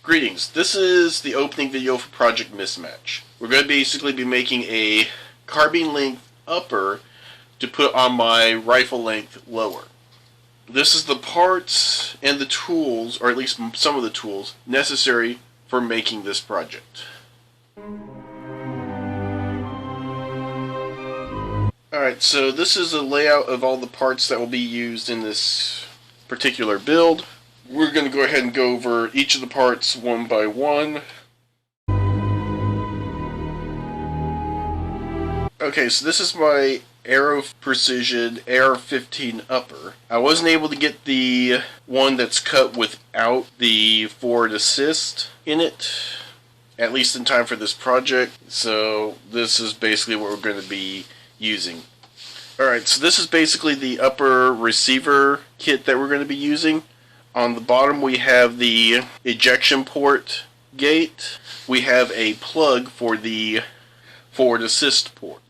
Greetings, this is the opening video for Project Mismatch. We're going to basically be making a carbine length upper to put on my rifle length lower. This is the parts and the tools, or at least some of the tools, necessary for making this project. Alright, so this is a layout of all the parts that will be used in this particular build. We're going to go ahead and go over each of the parts one by one. Okay, so this is my Aero Precision AR-15 upper. I wasn't able to get the one that's cut without the forward assist in it, at least in time for this project, so this is basically what we're going to be using. Alright, so this is basically the upper receiver kit that we're going to be using. On the bottom we have the ejection port gate. We have a plug for the forward assist port.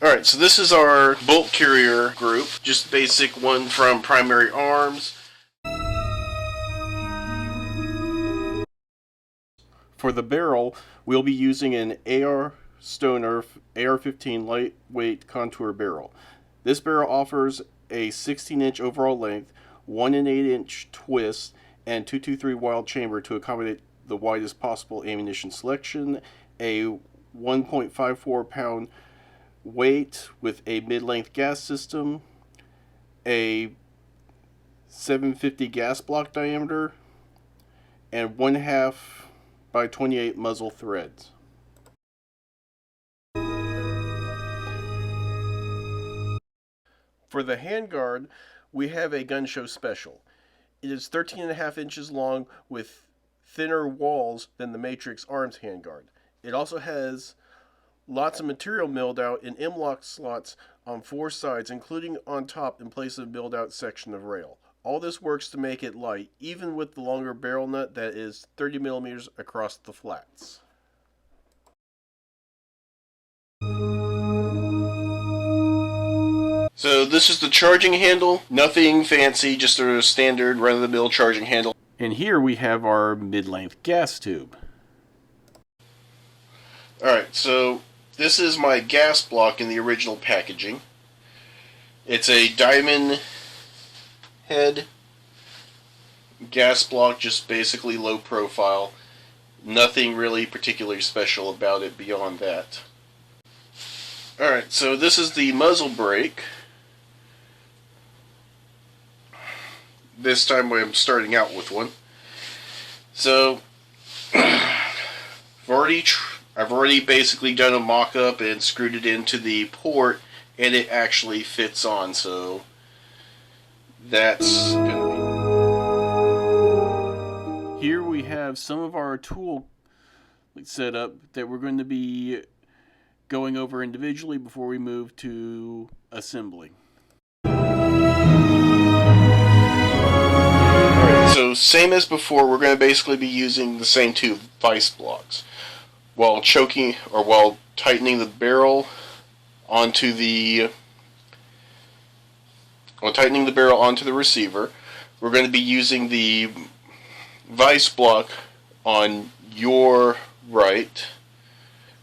Alright, so this is our bolt carrier group, just basic one from Primary Arms. For the barrel, we'll be using an AR Stoner AR-15 lightweight contour barrel. This barrel offers a 16-inch overall length, 1 1/8-inch twist, and 223 Wylde chamber to accommodate the widest possible ammunition selection, a 1.54 pound weight with a mid-length gas system, a 750 gas block diameter, and 1/2 by 28 muzzle threads. For the handguard, we have a gun show special. It is 13.5 inches long with thinner walls than the Matrix Arms handguard. It also has lots of material milled out in M-lock slots on 4 sides, including on top in place of milled out section of rail. All this works to make it light, even with the longer barrel nut that is 30 millimeters across the flats. So this is the charging handle, nothing fancy, just a standard run-of-the-mill charging handle. And here we have our mid-length gas tube. Alright, so this is my gas block in the original packaging. It's a diamond head gas block, just basically low profile. Nothing really particularly special about it beyond that. Alright, so this is the muzzle brake. This time I'm starting out with one. So I've already basically done a mock-up and screwed it into the port, and it actually fits on, so that's gonna be... Here we have some of our tool set up that we're going to be going over individually before we move to assembly. So same as before, we're going to basically be using the same two vice blocks. While tightening the barrel onto the receiver, we're going to be using the vice block on your right.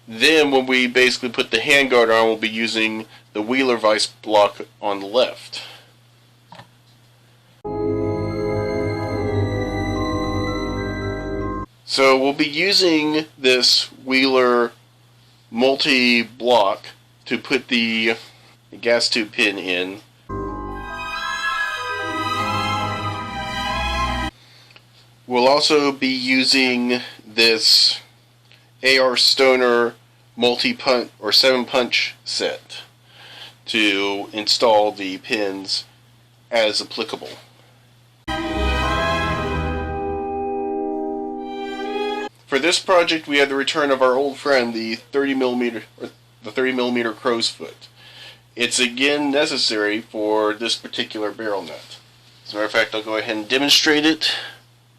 Then when we basically put the handguard on, we'll be using the Wylde vice block on the left. So we'll be using this Wylde multi-block to put the gas tube pin in. We'll also be using this AR Stoner multi-punch or 7-punch set to install the pins as applicable. For this project, we had the return of our old friend, the 30 millimeter crow's foot. It's again necessary for this particular barrel nut. As a matter of fact, I'll go ahead and demonstrate it.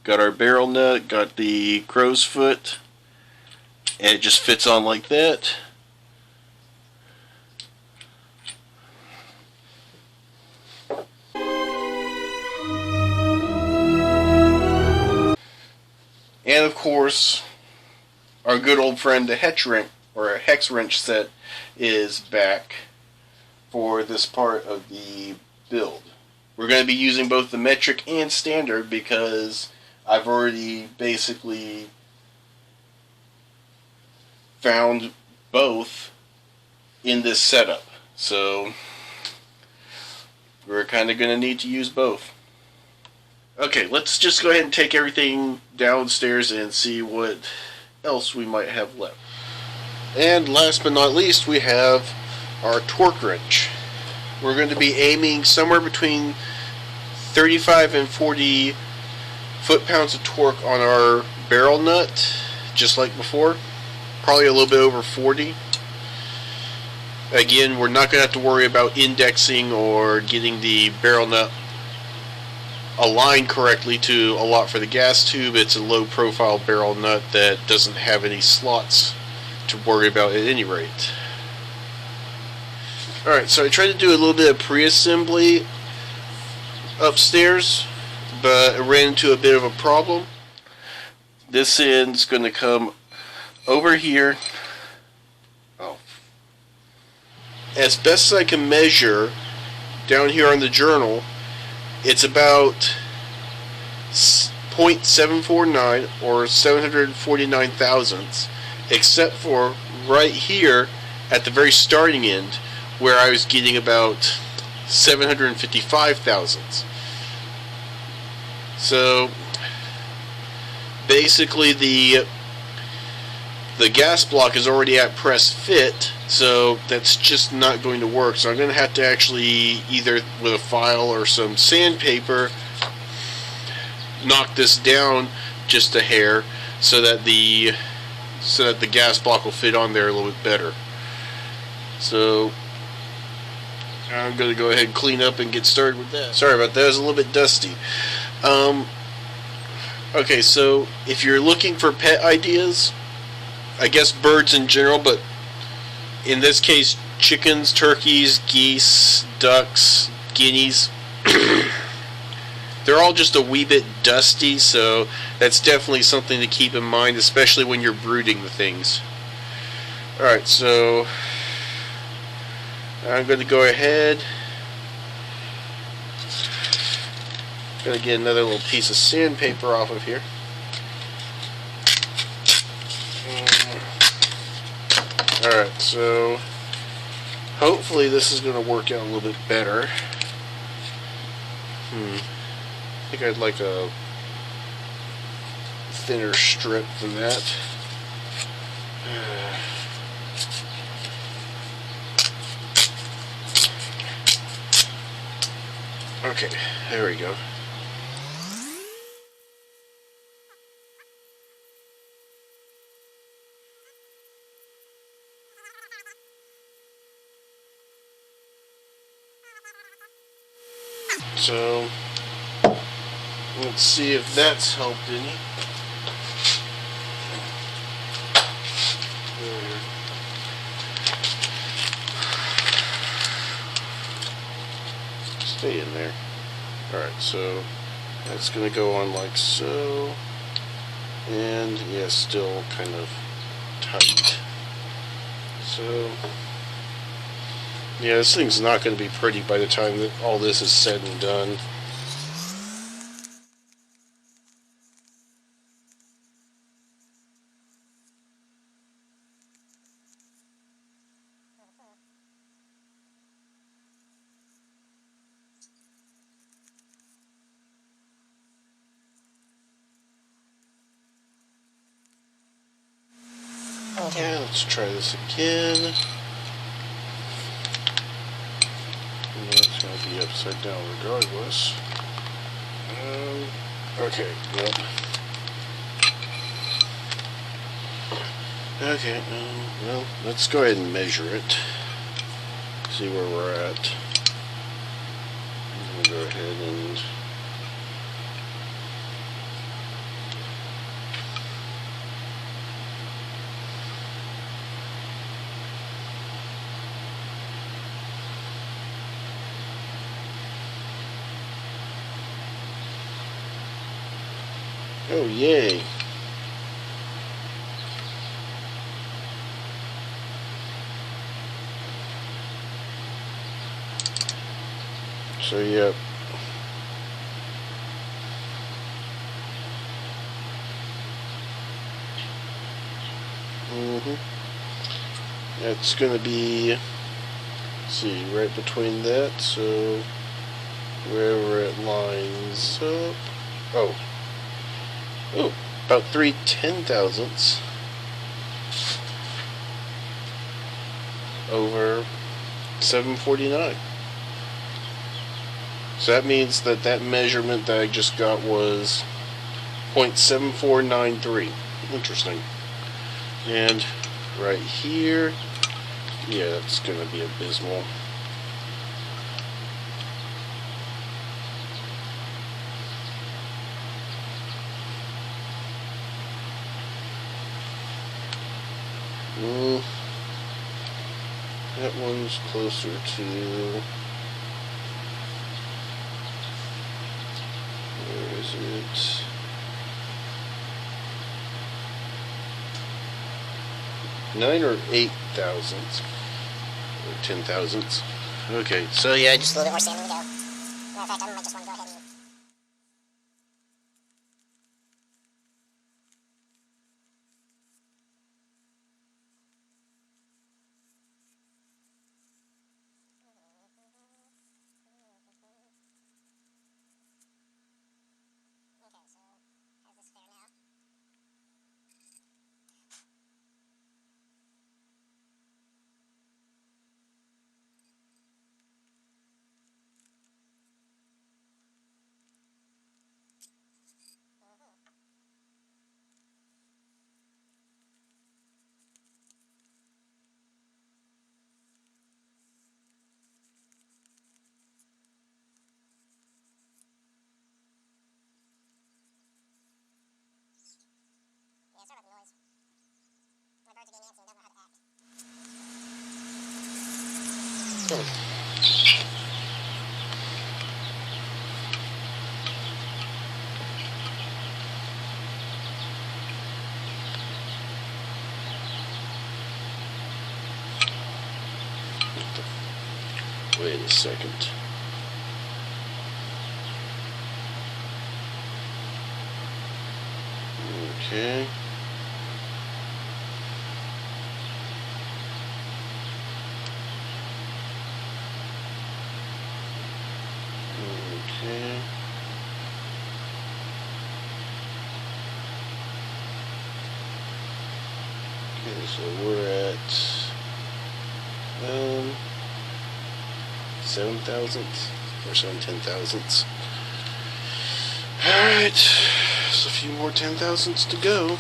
Got our barrel nut, got the crow's foot, and it just fits on like that. And of course, our good old friend the hex wrench set is back for this part of the build. We're going to be using both the metric and standard because I've already basically found both in this setup. So we're kind of going to need to use both. Okay, let's just go ahead and take everything downstairs and see what else we might have left. And last but not least, we have our torque wrench. We're going to be aiming somewhere between 35 and 40 foot-pounds of torque on our barrel nut, just like before. Probably a little bit over 40. Again, we're not going to have to worry about indexing or getting the barrel nut aligned correctly to allot for the gas tube. It's a low-profile barrel nut that doesn't have any slots to worry about at any rate. Alright, so I tried to do a little bit of pre-assembly upstairs, but I ran into a bit of a problem. This end's going to come over here. Oh. As best as I can measure down here on the journal, it's about 0.749 or 749 thousandths, except for right here at the very starting end where I was getting about 755 thousandths. So basically the gas block is already at press fit, so that's just not going to work. So I'm going to have to actually, either with a file or some sandpaper, knock this down just a hair so that the gas block will fit on there a little bit better. So I'm going to go ahead and clean up and get started with that. Sorry about that, it was a little bit dusty. Okay, so if you're looking for pet ideas, I guess birds in general, but in this case chickens, turkeys, geese, ducks, guineas, they're all just a wee bit dusty, so that's definitely something to keep in mind, especially when you're brooding the things. Alright, so I'm going to go ahead. Going to get another little piece of sandpaper off of here. Alright, so hopefully this is going to work out a little bit better. I think I'd like a thinner strip than that. Okay, there we go. So let's see if that's helped any. Stay in there. Alright, so that's going to go on like so. And yeah, still kind of tight. So yeah, this thing's not going to be pretty by the time that all this is said and done. Yeah, let's try this again. It's going to be upside down regardless. Okay, nope. Okay, well, let's go ahead and measure it. See where we're at. I'm going to go ahead and oh, yay. So yeah. That's gonna be, let's see, right between that, so wherever it lines up. Oh, about 3/10,000ths over 749. So that means that that measurement that I just got was 0.7493. Interesting. And right here, yeah, that's going to be abysmal. That one's closer to, where is it? Nine or 8,000ths, or 10,000ths. Okay, so yeah, just a little bit more sand to go. Matter of fact, I might just want to go ahead and. Sorry about the noise. My birds are getting antsy and don't know how to act. Wait a second. Okay. Okay. Okay, so we're at 7,000ths or 7/10,000ths. Alright, just a few more 10,000ths to go.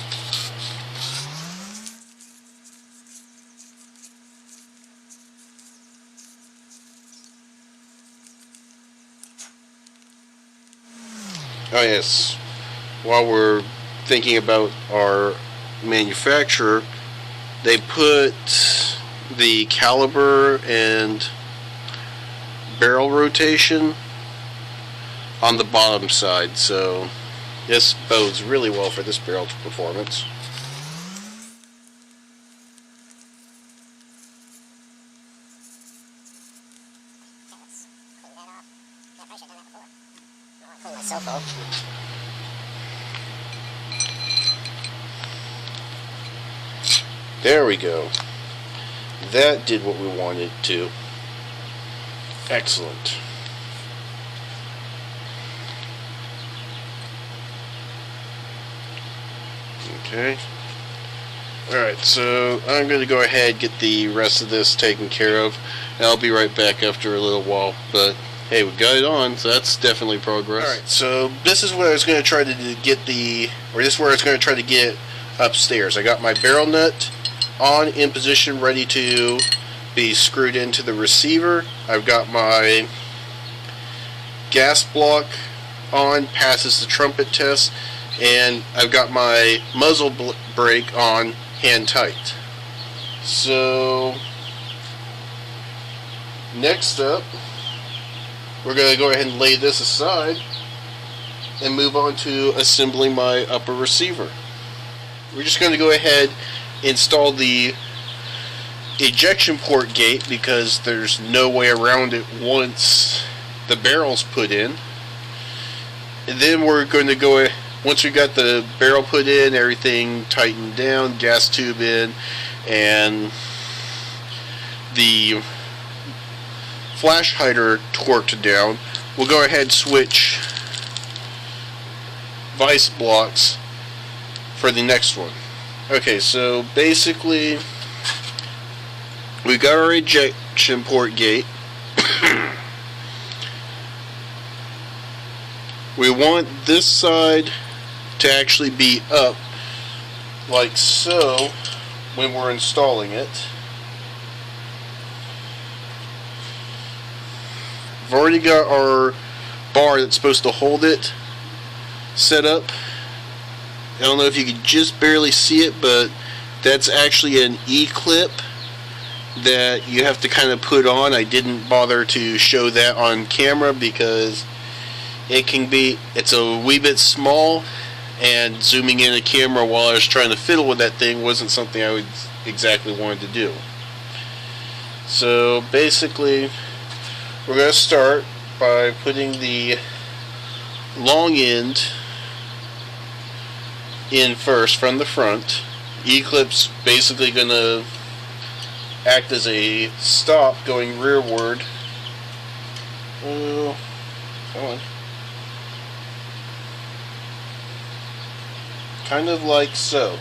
Oh yes, while we're thinking about our manufacturer, they put the caliber and barrel rotation on the bottom side, so this bodes really well for this barrel's performance. There we go. That did what we wanted to. Excellent. Okay. Alright, so I'm going to go ahead and get the rest of this taken care of. And I'll be right back after a little while. But hey, we got it on, so that's definitely progress. Alright, so this is what I was going to try to get this is where I was going to try to get upstairs. I got my barrel nut on in position, ready to be screwed into the receiver. I've got my gas block on, passes the trumpet test, and I've got my muzzle brake on, hand tight. So next up, we're going to go ahead and lay this aside and move on to assembling my upper receiver. We're just going to go ahead and install the ejection port gate because there's no way around it once the barrels put in. And then we're going to go, once we got the barrel put in, everything tightened down, gas tube in, and the flash hider torqued down, we'll go ahead and switch vice blocks for the next one. Okay, so basically we got our ejection port gate. We want this side to actually be up like so when we're installing it. We've already got our bar that's supposed to hold it set up. I don't know if you can just barely see it, but that's actually an E-clip that you have to kind of put on. I didn't bother to show that on camera because it's a wee bit small, and zooming in a camera while I was trying to fiddle with that thing wasn't something I would exactly wanted to do. So basically we're going to start by putting the long end in first from the front. E-clip's basically going to act as a stop going rearward. Oh, come on. Kind of like so.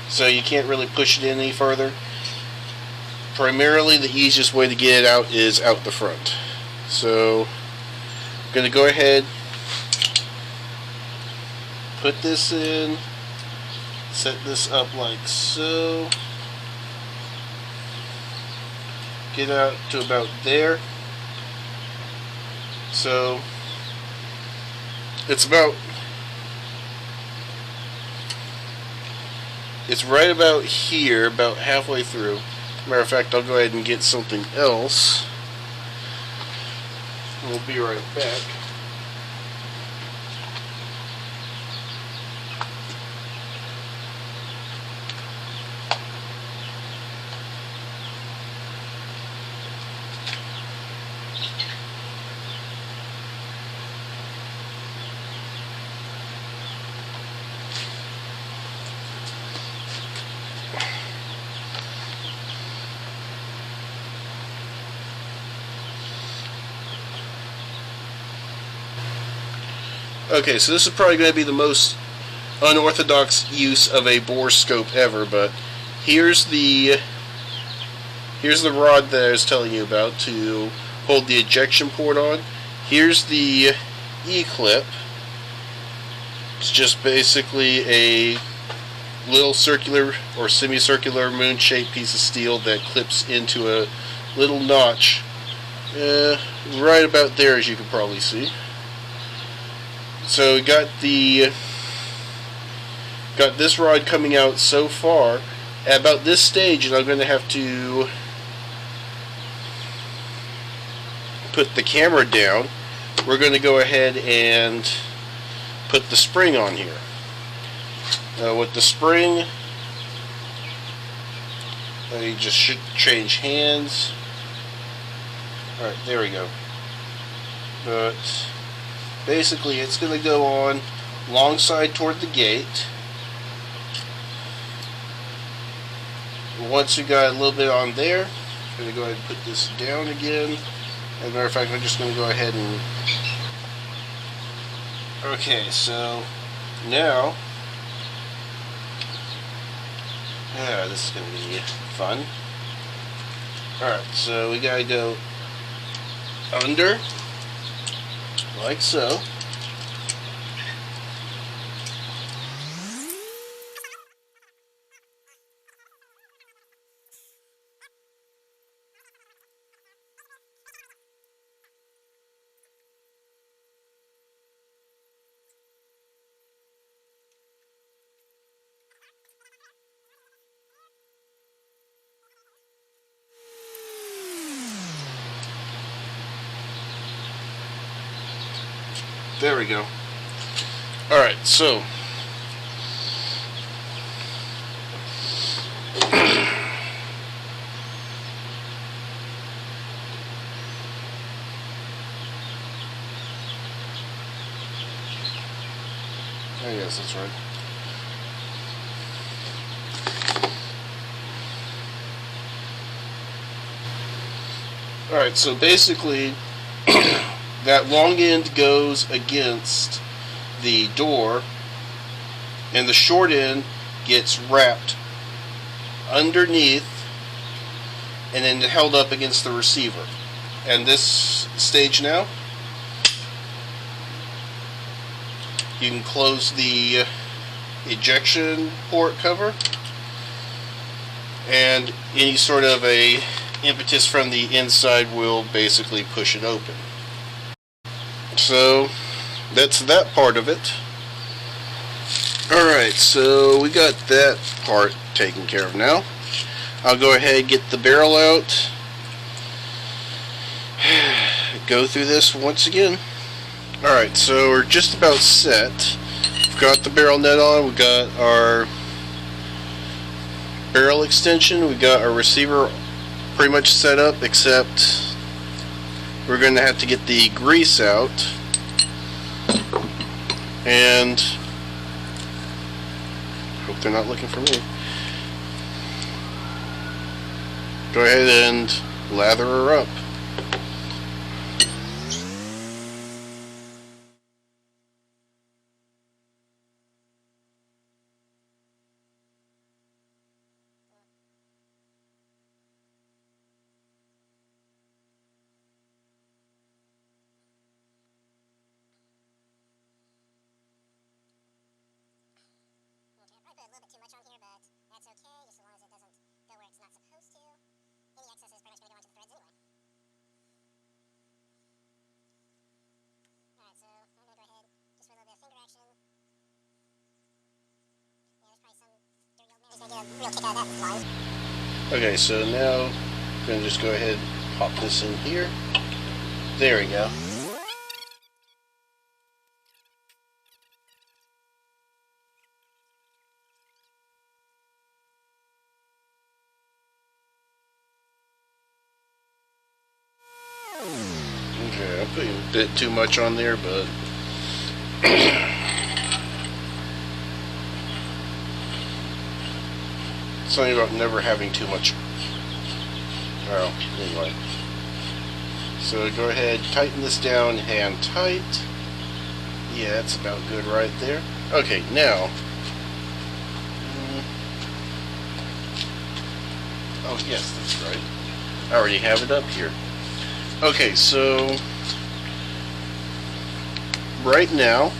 So you can't really push it in any further. Primarily the easiest way to get it out is out the front. So I'm going to go ahead, put this in, set this up like so, get out to about there. So it's right about here, about halfway through. Matter of fact, I'll go ahead and get something else. We'll be right back. Okay, so this is probably going to be the most unorthodox use of a bore scope ever, but here's the rod that I was telling you about to hold the ejection port on. Here's the E-clip. It's just basically a little circular or semicircular moon-shaped piece of steel that clips into a little notch right about there, as you can probably see. So we got this rod coming out so far. At about this stage, and I'm going to have to put the camera down. We're going to go ahead and put the spring on here. With the spring, you just should change hands. Alright, there we go. But basically it's going to go on long side toward the gate. Once you got a little bit on there, I'm going to go ahead and put this down again. As a matter of fact, I'm just going to go ahead and... Okay, so now... this is going to be fun. Alright, so we got to go under, like so. There we go. Alright, so Yes, that's right. Alright, so basically that long end goes against the door and the short end gets wrapped underneath and then held up against the receiver. And this stage now, you can close the ejection port cover, and any sort of a impetus from the inside will basically push it open. So that's that part of it. Alright, so we got that part taken care of now. I'll go ahead and get the barrel out, go through this once again. Alright, so we're just about set. We've got the barrel net on, we've got our barrel extension, we've got our receiver pretty much set up, except we're going to have to get the grease out. And hope they're not looking for me. Go ahead and lather her up. Okay, so now I'm going to just go ahead and pop this in here. There we go. Okay, I'm putting a bit too much on there, but something about never having too much. Well, anyway. So go ahead, tighten this down, hand tight. Yeah, that's about good right there. Okay, now. Oh, yes, that's right. I already have it up here. Okay, so right now,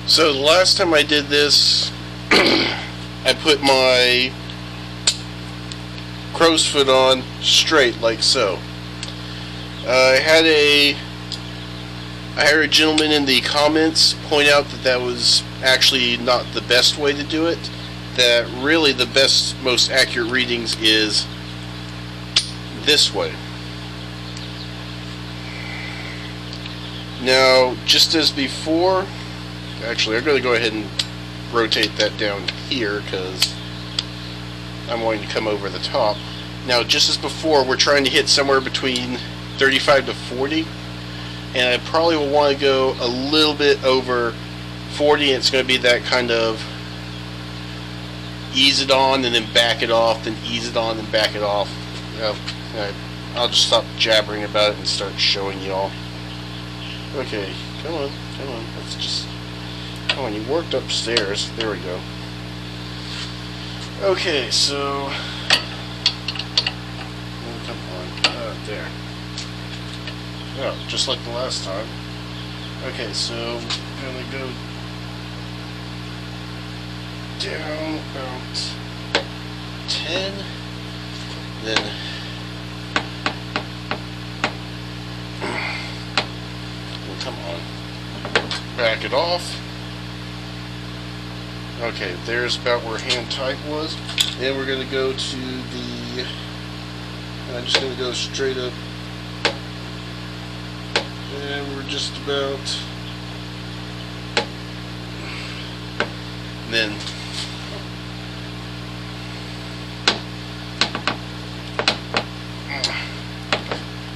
so the last time I did this, I put my crow's foot on straight like so. I had a gentleman in the comments point out that that was actually not the best way to do it. That really the best, most accurate readings is this way. Now, just as before, actually I'm going to go ahead and rotate that down here because I'm wanting to come over the top. Now, just as before, we're trying to hit somewhere between 35 to 40, and I probably will want to go a little bit over 40, and it's going to be that kind of ease it on and then back it off, then ease it on and back it off. I'll just stop jabbering about it and start showing you all. Okay, come on, let's just, come on, you worked upstairs, there we go. Okay, so, oh, come on, there. Oh, just like the last time. Okay, so I'm gonna go down about 10, then come on, back it off. Okay, there's about where hand tight was. Then we're gonna go to the, I'm just gonna go straight up. And we're just about then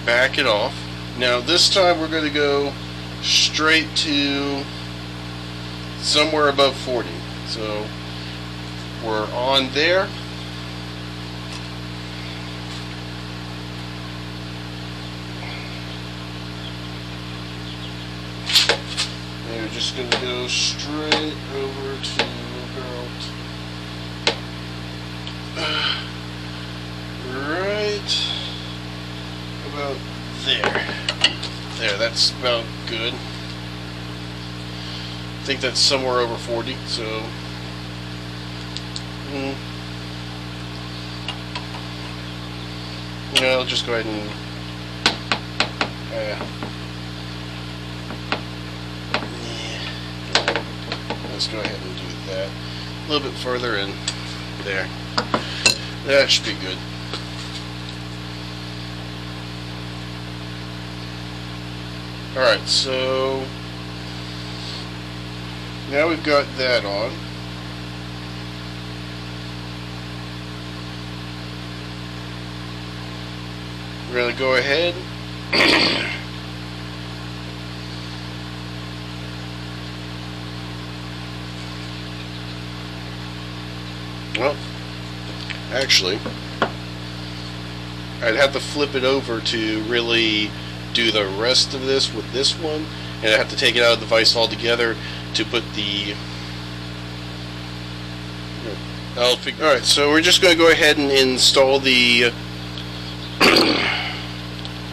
back it off. Now this time we're going to go straight to somewhere above 40. So we're on there. And we're just going to go straight over to right about there. There, that's about good. I think that's somewhere over 40, so yeah, I'll just go ahead and let's go ahead and do that a little bit further in there. That should be good. Alright, so now we've got that on. We're going to go ahead well, actually I'd have to flip it over to really do the rest of this with this one, and I have to take it out of the vise altogether to put the alright, so we're just going to go ahead and install the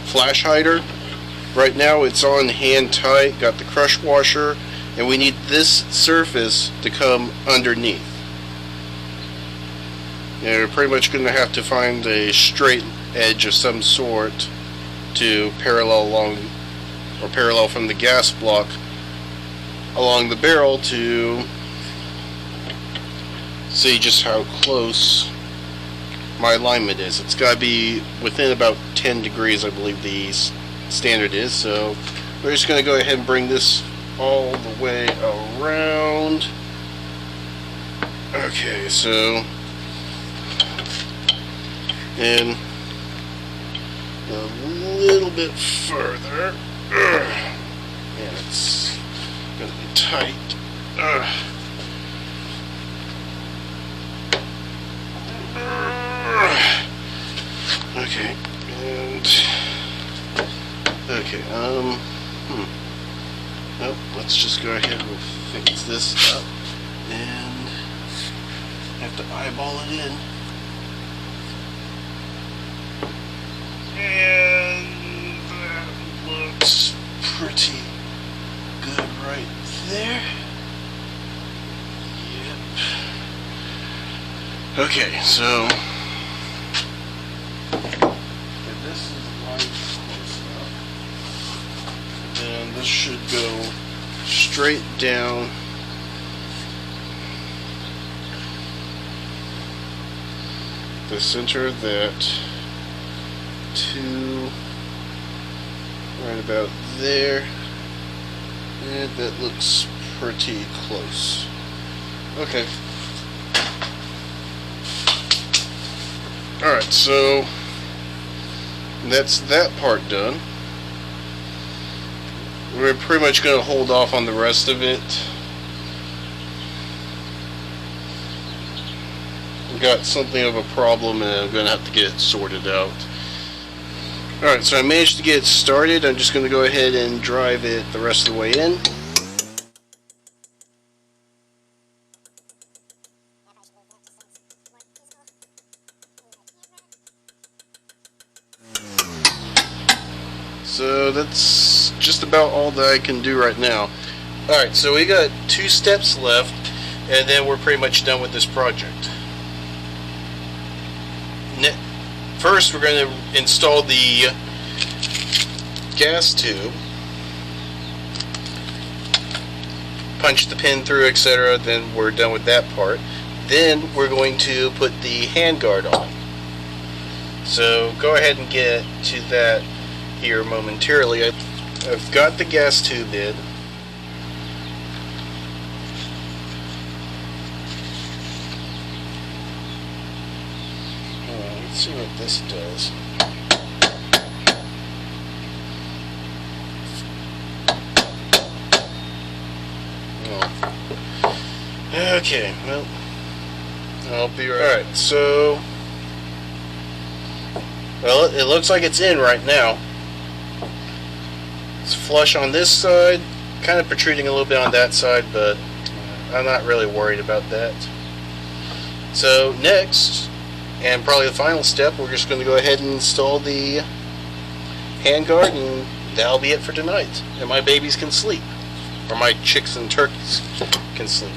flash hider. Right now it's on hand tight, got the crush washer, and we need this surface to come underneath. And we're pretty much going to have to find a straight edge of some sort to parallel along, or parallel from the gas block along the barrel to see just how close my alignment is. It's got to be within about 10 degrees, I believe the standard is. So we're just going to go ahead and bring this all the way around. Okay, so and a little bit further, and it's going to be tight. Okay, and okay, well, let's just go ahead and fix this up, and have to eyeball it in. And that looks pretty good right there. Yep. Okay, so this is light close enough. And this should go straight down the center of that to right about there, and that looks pretty close. Okay. Alright, so that's that part done. We're pretty much going to hold off on the rest of it. We've got something of a problem, and I'm going to have to get it sorted out. Alright, so I managed to get it started. I'm just going to go ahead and drive it the rest of the way in. So that's just about all that I can do right now. Alright, so we got 2 steps left, and then we're pretty much done with this project. First, we're going to install the gas tube, punch the pin through, etc. Then we're done with that part. Then we're going to put the handguard on. So go ahead and get to that here momentarily. I've got the gas tube in. Let's see what this does. Oh. Okay, well, I'll be right. Alright, so, well, it looks like it's in right now. It's flush on this side, kind of protruding a little bit on that side, but I'm not really worried about that. So next, and probably the final step, we're just going to go ahead and install the handguard, and that'll be it for tonight. And my babies can sleep. Or my chicks and turkeys can sleep.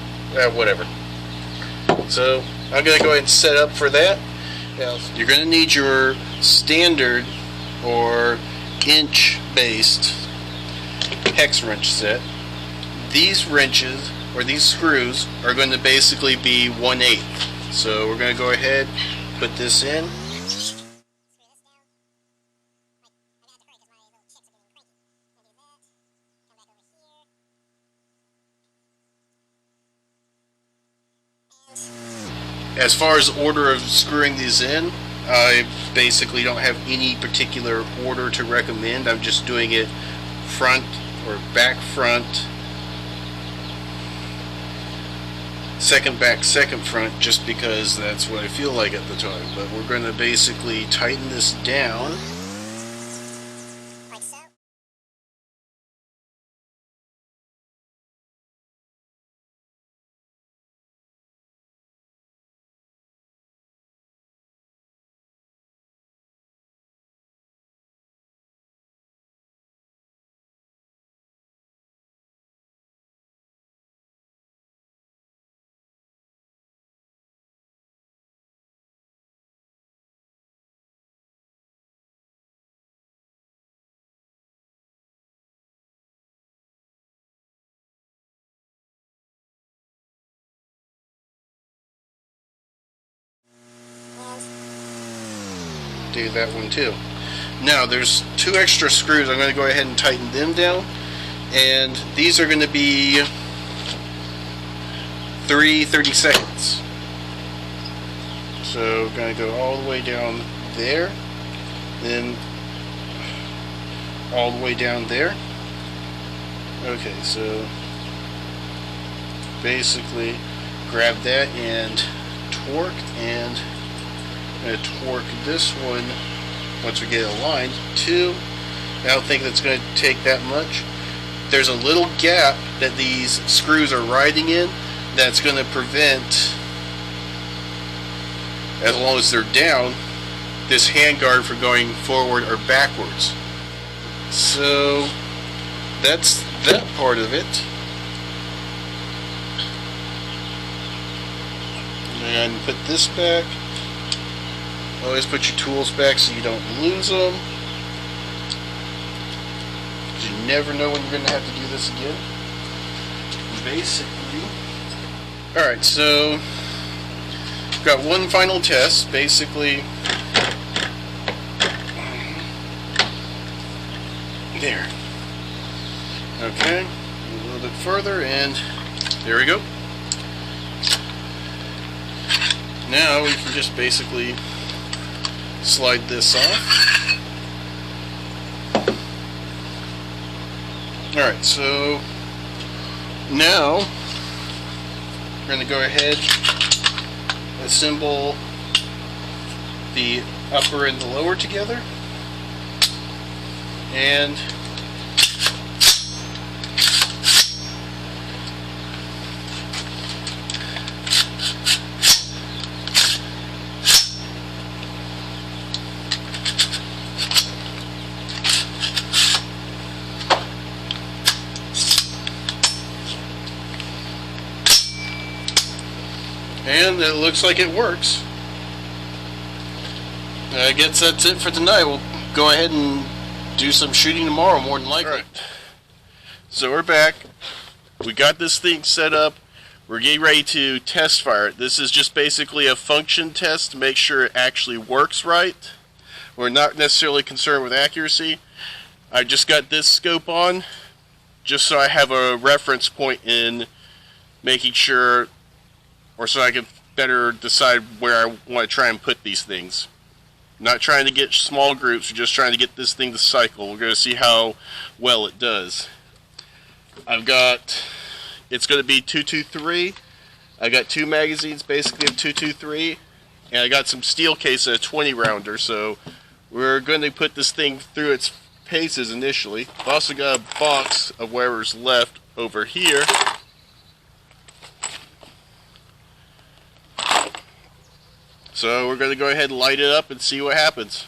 Whatever. So I'm going to go ahead and set up for that. Now, you're going to need your standard or inch-based hex wrench set. These wrenches, or these screws, are going to basically be 1/8. So we're going to go ahead, put this in. As far as order of screwing these in, I basically don't have any particular order to recommend. I'm just doing it front or back front, second back, second front, just because that's what I feel like at the time. But we're going to basically tighten this down. Like so. Do that one too. Now there's 2 extra screws. I'm going to go ahead and tighten them down, and these are going to be 30/32. So I'm going to go all the way down there, then all the way down there. Okay, so basically grab that and torque, and I'm going to torque this one once we get it aligned. 2, I don't think that's going to take that much. There's a little gap that these screws are riding in that's going to prevent, as long as they're down, this handguard from going forward or backwards. So that's that part of it. And put this back. Always put your tools back so you don't lose them. You never know when you're going to have to do this again. Basically. Alright, so we've got one final test. Basically, there. Okay, a little bit further, and there we go. Now we can just basically slide this off. Alright, so now we're going to go ahead and assemble the upper and the lower together. And it looks like it works. I guess that's it for tonight. We'll go ahead and do some shooting tomorrow, more than likely. Right. So we're back. We got this thing set up. We're getting ready to test fire it. This is just basically a function test to make sure it actually works right. We're not necessarily concerned with accuracy. I just got this scope on just so I have a reference point in making sure, or so I can better decide where I want to try and put these things. Not trying to get small groups, we're just trying to get this thing to cycle. We're going to see how well it does. It's going to be 223. I got 2 magazines basically of 223, and I got some steel case at a 20 rounder, so we're going to put this thing through its paces initially. I've also got a box of whatever's left over here. So we're going to go ahead and light it up and see what happens.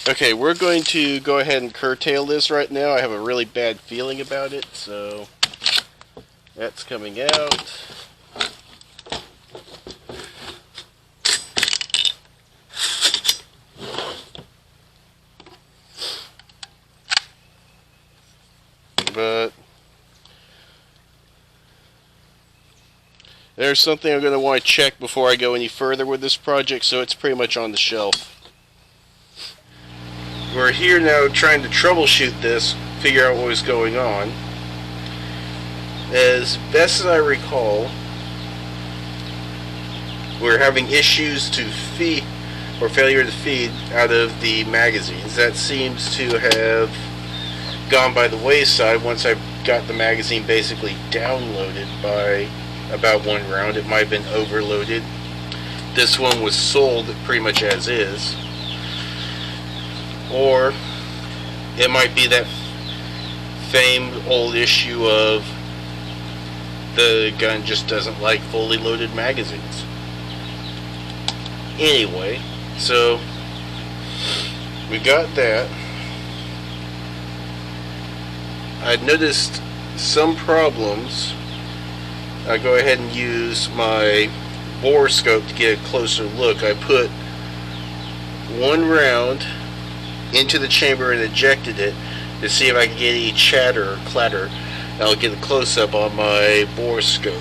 Okay, we're going to go ahead and curtail this right now. I have a really bad feeling about it, so that's coming out. But there's something I'm going to want to check before I go any further with this project, so it's pretty much on the shelf. We're here now trying to troubleshoot this, figure out what was going on. As best as I recall, we're having issues to feed, or failure to feed, out of the magazines. That seems to have gone by the wayside once I got the magazine basically downloaded by about 1 round. It might have been overloaded. This one was sold pretty much as is. Or it might be that famed old issue of the gun just doesn't like fully loaded magazines. Anyway, so we got that. I noticed some problems. I go ahead and use my bore scope to get a closer look. I put 1 round into the chamber and ejected it to see if I can get any chatter or clatter. I'll get a close-up on my bore scope.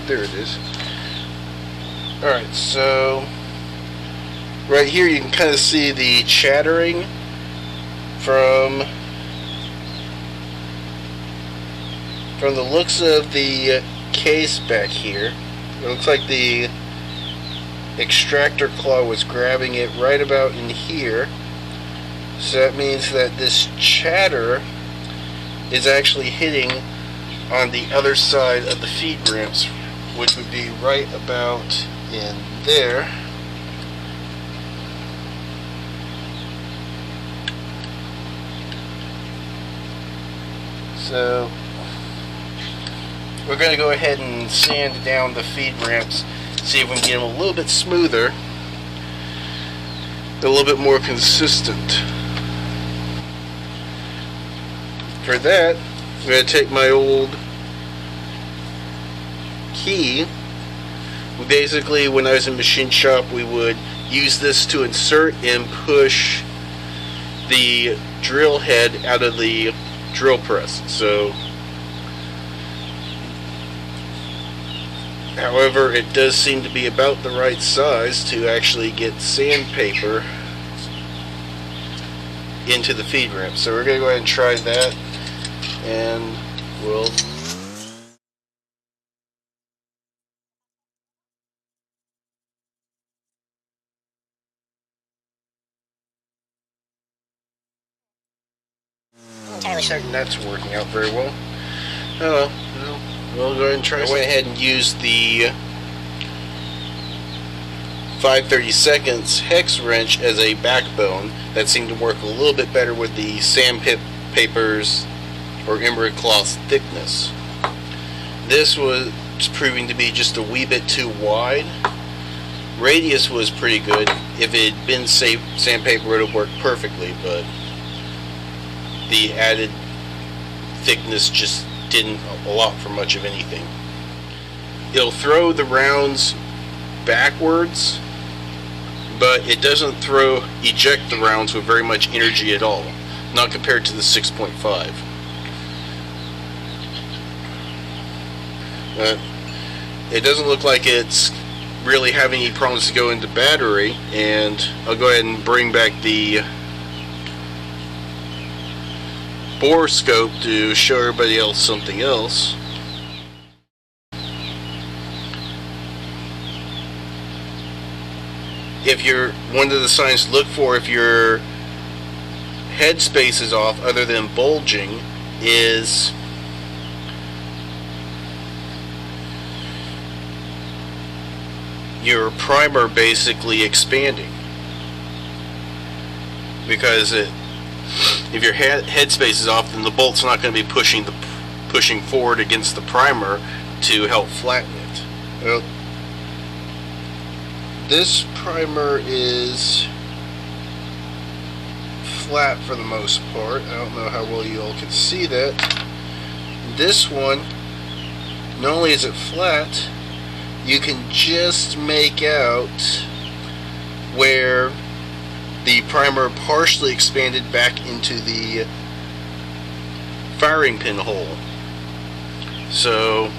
There it is. Alright, so right here you can kind of see the chattering from the looks of the case back here. It looks like the extractor claw was grabbing it right about in here, so that means that this chatter is actually hitting on the other side of the feed ramps, which would be right about in there. So we're going to go ahead and sand down the feed ramps, see if we can get them a little bit smoother, a little bit more consistent. For that, I'm going to take my old key. Basically, when I was in machine shop, we would use this to insert and push the drill head out of the drill press. So however, it does seem to be about the right size to actually get sandpaper into the feed ramp. So we're going to go ahead and try that, and we'll entirely certain that's working out very well. Oh well, we'll go ahead and try. I went ahead and used the 5/32 hex wrench as a backbone that seemed to work a little bit better with the sandpaper's or emerald cloth's thickness. This was proving to be just a wee bit too wide. Radius was pretty good. If it had been sandpaper, it would have worked perfectly, but the added thickness just didn't allot for much of anything. It'll throw the rounds backwards, but it doesn't eject the rounds with very much energy at all, not compared to the 6.5. It doesn't look like it's really having any problems to go into battery, and I'll go ahead and bring back the bore scope to show everybody else something else. If you're one of the signs to look for if your head space is off other than bulging is your primer basically expanding, because if your head space is off, then the bolt's not going to be pushing forward against the primer to help flatten it. Well, this primer is flat for the most part. I don't know how well you all can see that. This one, not only is it flat, you can just make out where the primer partially expanded back into the firing pin hole. So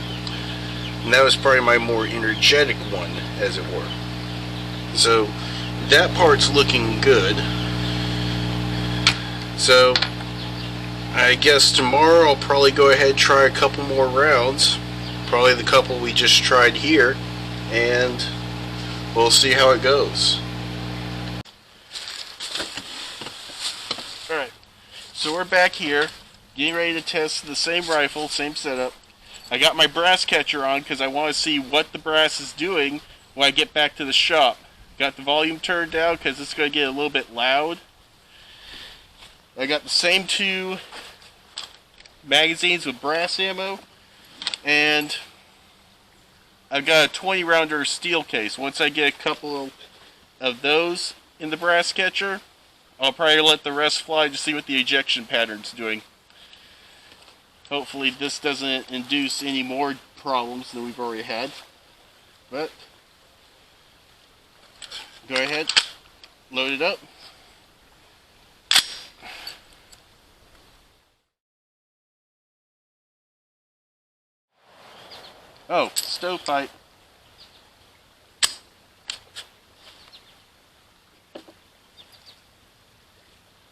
that was probably my more energetic one, as it were. So that part's looking good. So I guess tomorrow I'll probably go ahead and try a couple more rounds, probably the couple we just tried here, and we'll see how it goes. Alright, so we're back here getting ready to test the same rifle, same setup. I got my brass catcher on because I want to see what the brass is doing when I get back to the shop. Got the volume turned down because it's going to get a little bit loud. I got the same two magazines with brass ammo, and I've got a 20 rounder steel case. Once I get a couple of those in the brass catcher, I'll probably let the rest fly to see what the ejection pattern's doing. Hopefully this doesn't induce any more problems than we've already had. But go ahead, load it up. Oh, stovepipe.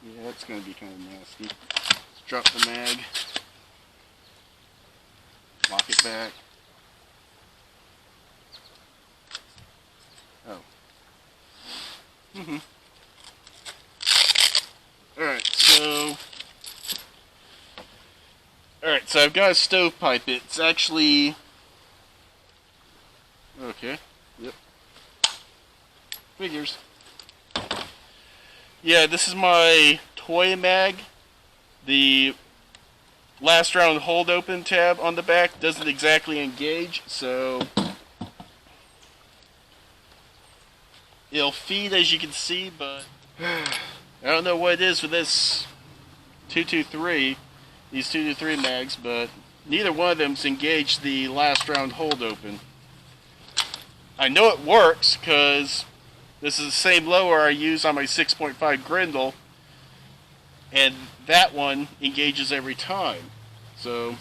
Yeah, that's going to be kind of nasty. Let's drop the mag. Lock it back. Oh. Alright, so I've got a stovepipe. It's actually... Okay, yep. Figures. Yeah, this is my toy mag. The last round hold open tab on the back doesn't exactly engage, so it'll feed, as you can see, but I don't know what it is for this 223, these 223 mags, but neither one of them's engaged the last round hold open. I know it works because this is the same lower I use on my 6.5 Grendel, and that one engages every time. So